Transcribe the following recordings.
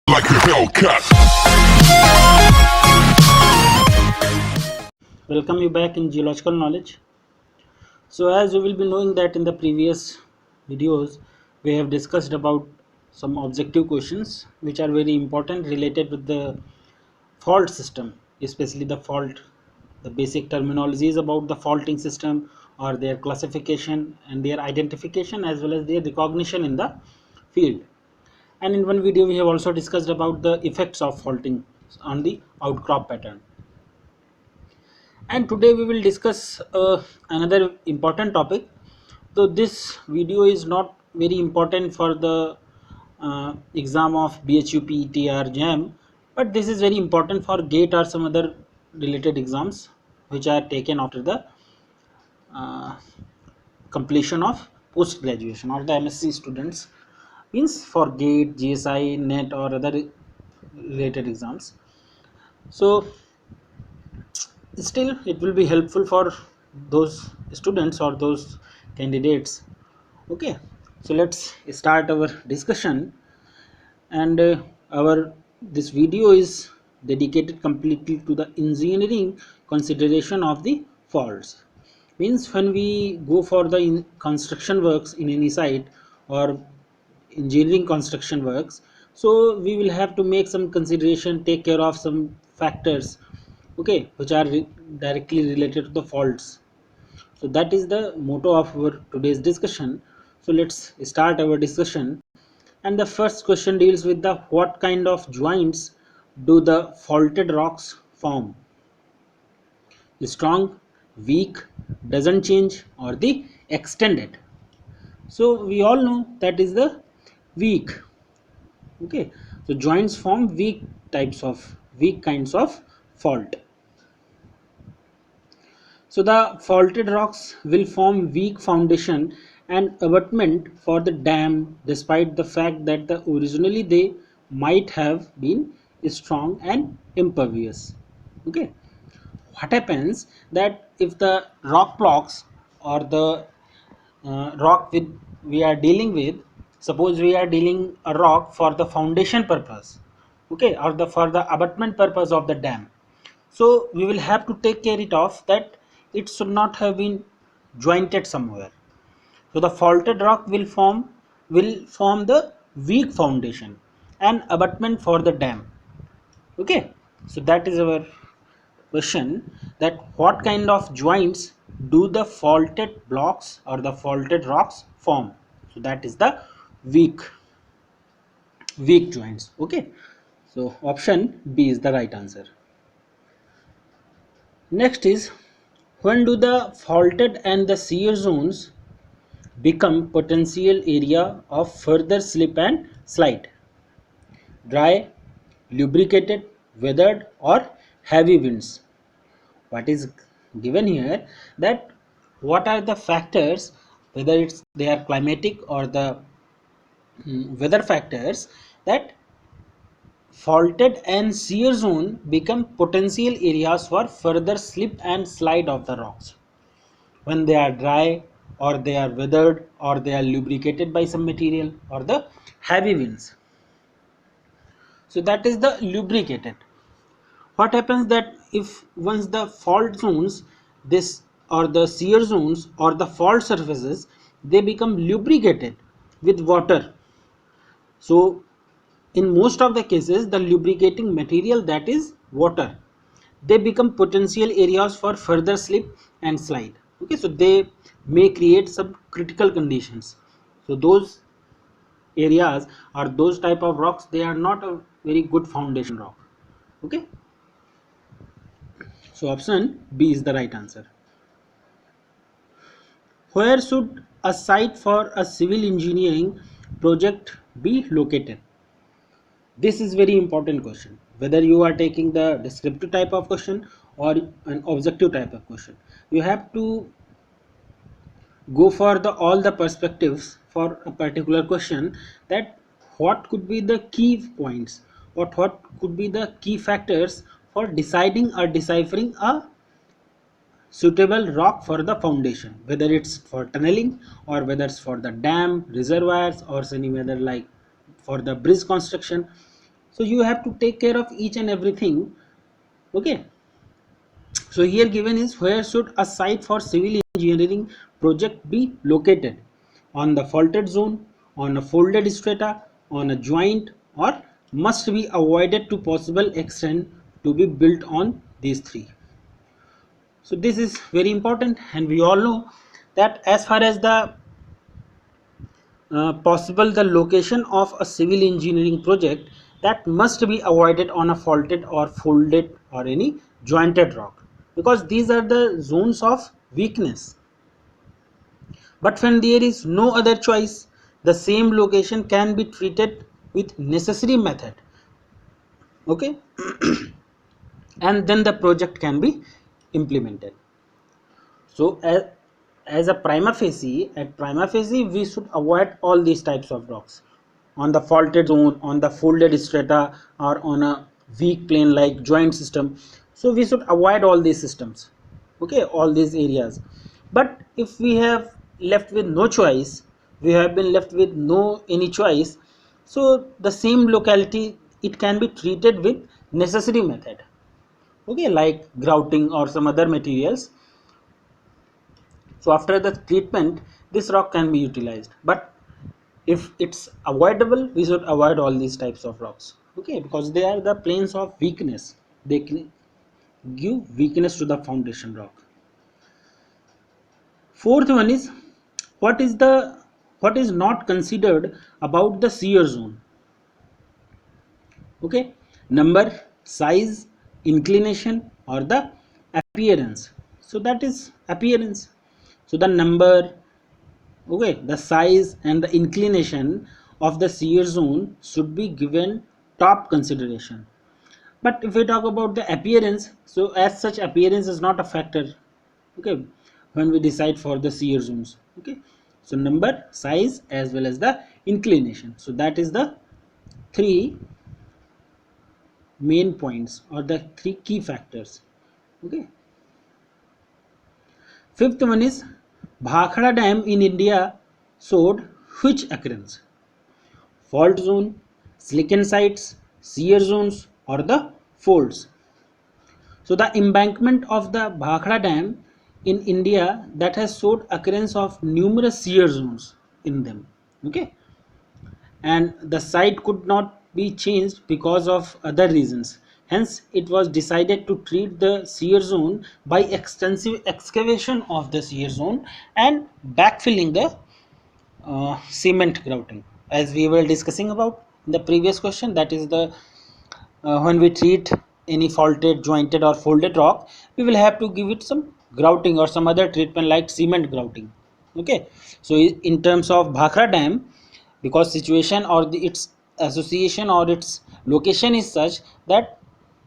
like a Hellcat. Welcome you back in geological knowledge. So as you will be knowing that in the previous videos we have discussed about some objective questions which are very important related with the fault system, especially the basic terminologies about the faulting system or their classification and their identification as well as their recognition in the field. And in one video we have also discussed about the effects of faulting on the outcrop pattern. And today we will discuss another important topic. So this video is not very important for the exam of BHUP, ETR, JAM, but this is very important for GATE or some other related exams which are taken after the uh, completion of post graduation or the MSc students, means for GATE, GSI, NET or other related exams. So still it will be helpful for those students or those candidates. Okay, so let's start our discussion. And our this video is dedicated completely to the engineering consideration of the faults. Means when we go for the construction works in any site or engineering construction works, so we will have to make some consideration, take care of some factors, okay, which are directly related to the faults. So that is the motto of our today's discussion. So let's start our discussion. And the first question deals with the what kind of joints do the faulted rocks form? Strong, weak, doesn't change, or the extended? So we all know that is the weak. Okay, so joints form weak kinds of fault. So the faulted rocks will form weak foundation and abutment for the dam despite the fact that originally they might have been strong and impervious. Okay, what happens that if the rock blocks or the rock with we are dealing with, suppose we are dealing a rock for the foundation purpose, okay, or the for the abutment purpose of the dam, so we will have to take care it of that it should not have been jointed somewhere. So the faulted rock will form the weak foundation and abutment for the dam. Okay, so that is our question, that what kind of joints do the faulted blocks or the faulted rocks form? So that is the weak weak joints. Okay, so option B is the right answer. Next is, when do the faulted and the shear zones become potential area of further slip and slide? Dry, lubricated, weathered or heavy winds? What is given here, that what are the factors, whether it's they are climatic or the weather factors, that faulted and shear zone become potential areas for further slip and slide of the rocks when they are dry or they are weathered or they are lubricated by some material or the heavy winds. So that is the lubricated. What happens that if once the fault zones, this or the shear zones or the fault surfaces, they become lubricated with water. So in most of the cases the lubricating material, that is water, they become potential areas for further slip and slide. Okay, so they may create some critical conditions. So those areas or those type of rocks, they are not a very good foundation rock. Okay, so option B is the right answer. Where should a site for a civil engineering project be located? This is very important question. Whether you are taking the descriptive type of question or an objective type of question, you have to go for the all the perspectives for a particular question, that what could be the key points or what could be the key factors for deciding or deciphering a suitable rock for the foundation, whether it's for tunneling or whether it's for the dam reservoirs or any other like for the bridge construction. So you have to take care of each and everything. Okay, so here given is, where should a site for civil engineering project be located? On the faulted zone, on a folded strata, on a joint, or must be avoided to possible extent to be built on these three. So this is very important, and we all know that as far as the possible the location of a civil engineering project, that must be avoided on a faulted or folded or any jointed rock, because these are the zones of weakness. But when there is no other choice, the same location can be treated with necessary method. Okay, and then the project can be implemented. So as a prima facie we should avoid all these types of rocks on the faulted zone, on the folded strata, or on a weak plane like joint system. So we should avoid all these systems, okay, all these areas. But if we have left with no choice, we have been left with no any choice, so the same locality it can be treated with necessary method, okay, like grouting or some other materials. So after the treatment, this rock can be utilized. But if it's avoidable, we should avoid all these types of rocks. Okay, because they are the planes of weakness. They can give weakness to the foundation rock. Fourth one is, what is not considered about the shear zone. Okay, number, size, inclination, or the appearance. So that is appearance. So the number, okay, the size and the inclination of the shear zone should be given top consideration. But if we talk about the appearance, so as such appearance is not a factor, okay, when we decide for the shear zones. Okay, so number, size, as well as the inclination. So that is the three main points or the three key factors. Okay, fifth one is, Bhakhara Dam in India showed which occurrence? Fault zone, silicon sites, shear zones, or the folds. So the embankment of the Bhakhara Dam in India that has showed occurrence of numerous shear zones in them. Okay, and the site could not be changed because of other reasons. Hence, it was decided to treat the shear zone by extensive excavation of the shear zone and backfilling the cement grouting, as we were discussing about in the previous question. That is the when we treat any faulted, jointed, or folded rock, we will have to give it some grouting or some other treatment like cement grouting. Okay, so in terms of Bhakhara Dam, because situation or its association or its location is such that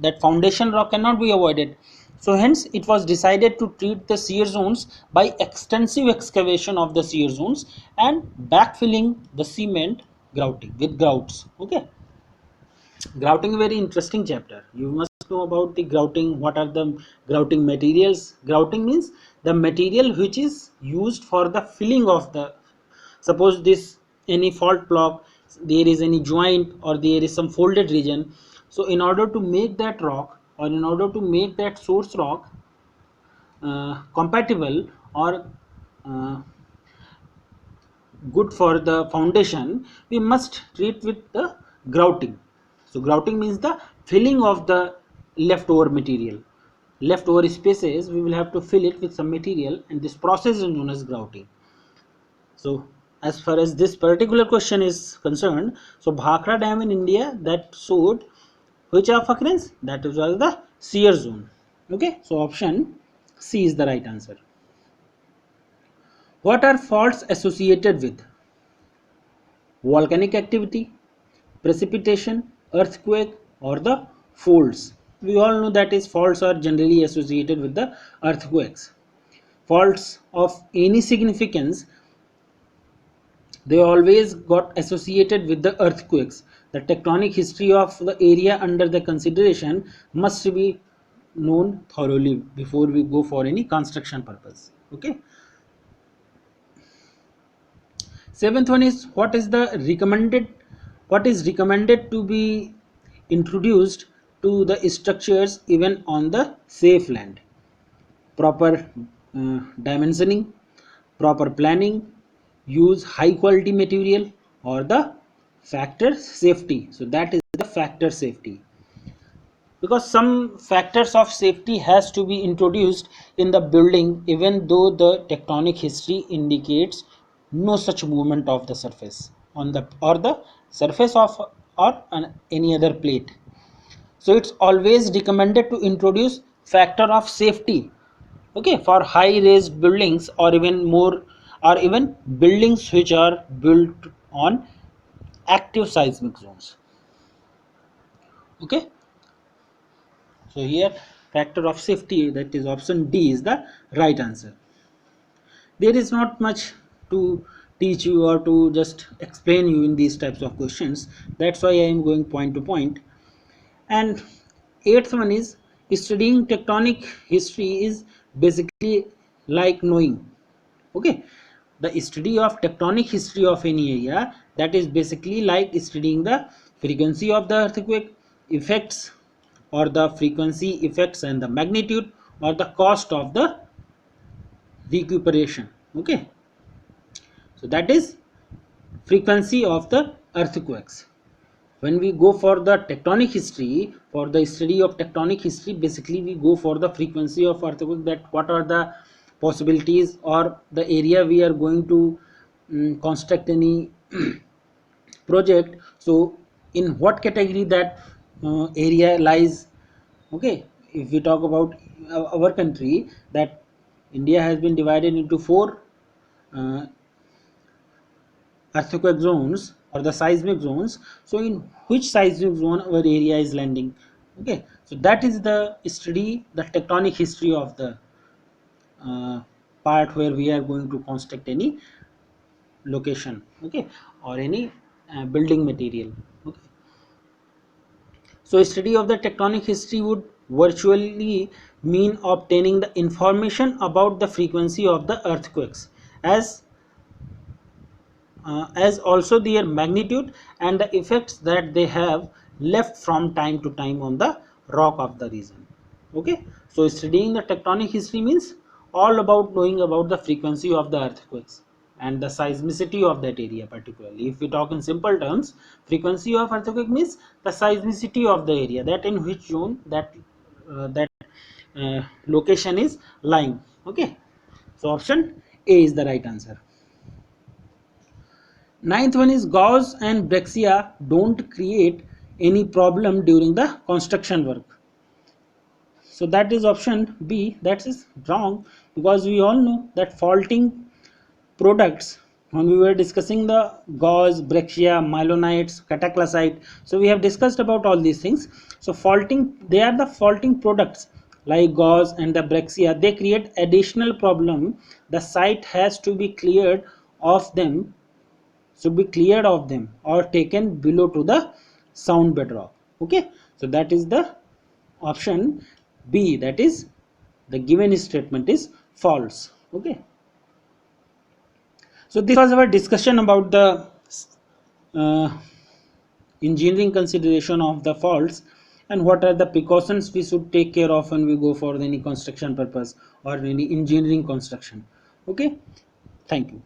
that foundation rock cannot be avoided, so hence it was decided to treat the shear zones by extensive excavation of the shear zones and backfilling the cement grouting with grouts. Okay, grouting, very interesting chapter. You must know about the grouting. What are the grouting materials? Grouting means the material which is used for the filling of the, suppose this any fault block, there is any joint or there is some folded region. So in order to make that rock or in order to make that source rock compatible or uh, good for the foundation, we must treat with the grouting. So grouting means the filling of the leftover material, leftover spaces we will have to fill it with some material, and this process is known as grouting. So as far as this particular question is concerned, so Bhakhara Dam in India that showed which of occurrence, that is was the shear zone. Okay, so option C is the right answer. What are faults associated with? Volcanic activity, precipitation, earthquake, or the folds. We all know that is faults are generally associated with the earthquakes. Faults of any significance, they always got associated with the earthquakes. The tectonic history of the area under the consideration must be known thoroughly before we go for any construction purpose. Okay. Seventh one is, what is recommended to be introduced to the structures even on the safe land. Proper dimensioning, proper planning, use high quality material, or the factor safety. So that is the factor safety, because some factors of safety has to be introduced in the building even though the tectonic history indicates no such movement of the surface on the or the surface of or on any other plate. So it's always recommended to introduce factor of safety, okay, for high raised buildings, or even more, or even buildings which are built on active seismic zones. Okay, so here factor of safety, that is option D, is the right answer. There is not much to teach you or to just explain you in these types of questions. That's why I am going point to point. And eighth one is, studying tectonic history is basically like knowing. Okay, the study of tectonic history of any area, that is basically like studying the frequency of the earthquake effects, or the frequency effects and the magnitude, or the cost of the recuperation. Okay, so that is frequency of the earthquakes. When we go for the tectonic history, for the study of tectonic history, basically we go for the frequency of earthquake, that what are the possibilities, or the area we are going to construct any project. So in what category that area lies. Okay, if we talk about our country, that India has been divided into four uh, earthquake zones, or the seismic zones. So in which seismic zone our area is landing. Okay, so that is the study, the tectonic history of the part where we are going to construct any location, okay, or any building material. Okay, so study of the tectonic history would virtually mean obtaining the information about the frequency of the earthquakes, as also their magnitude and the effects that they have left from time to time on the rock of the region. Okay, so studying the tectonic history means all about knowing about the frequency of the earthquakes and the seismicity of that area. Particularly if we talk in simple terms, frequency of earthquake means the seismicity of the area, that in which zone that location is lying. Okay, so option A is the right answer. Ninth one is, gauze and brexia don't create any problem during the construction work. So that is option B. That is wrong, because we all know that faulting products, when we were discussing the gauze, brexia, myelonites, cataclysite, so we have discussed about all these things. So faulting, they are the faulting products like gauze and the brexia, they create additional problem. The site has to be cleared of them, should be cleared of them, or taken below to the sound bedrock. Okay, so that is the option B, that is the given statement is false. Okay, so this was our discussion about the uh, engineering consideration of the faults, and what are the precautions we should take care of when we go for any construction purpose or any engineering construction. Okay, thank you.